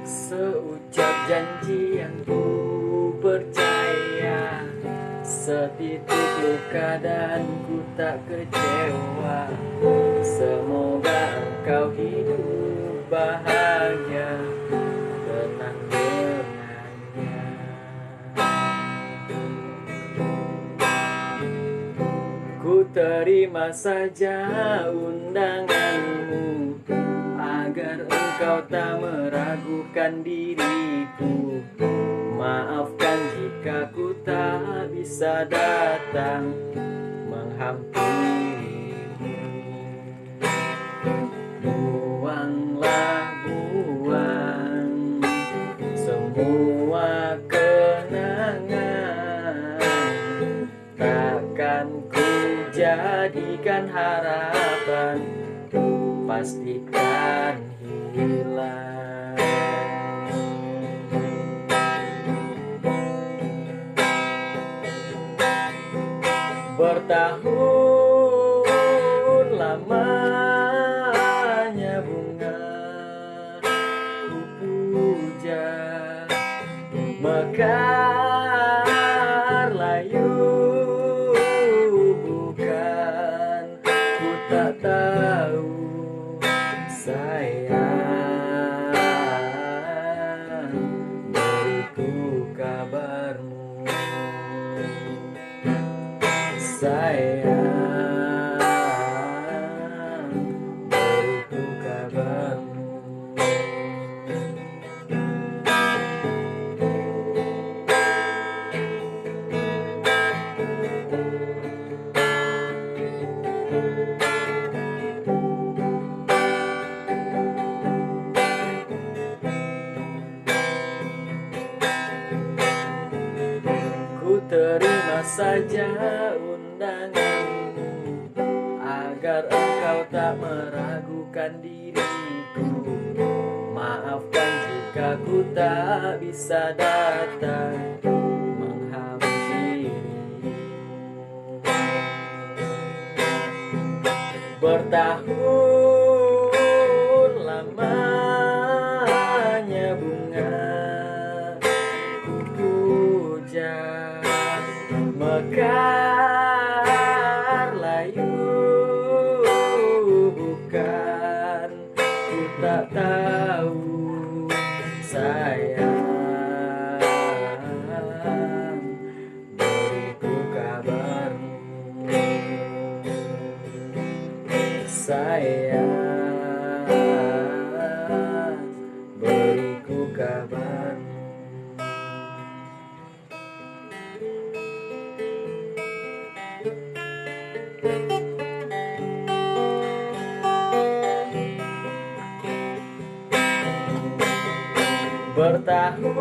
Seucap janji yang ku percaya, setitik luka dan ku tak kecewa. Semoga engkau hidup bahagia, tenang dengannya. Ku terima saja undanganmu, agar engkau tak meragukan diriku. Maafkan jika ku tak bisa datang menghampirimu. Buang semua kenangan, takkan ku jadikan harapan, pastikan hilang. Bertahun lamanya bunga ku puja, mekar layu bukan, ku tak tahu sayang, beriku kabarmu. Sayang, beriku kabarmu. Ku terima saja undanganmu, agar engkau tak meragukan diriku. Maafkan jika ku tak bisa datang menghampirimu. Bertahun lamanya bunga ku puja, mekar layu bukan, ku tak tahu sayang, beriku kabarmu. Sayang, beriku kabarmu. Bertahun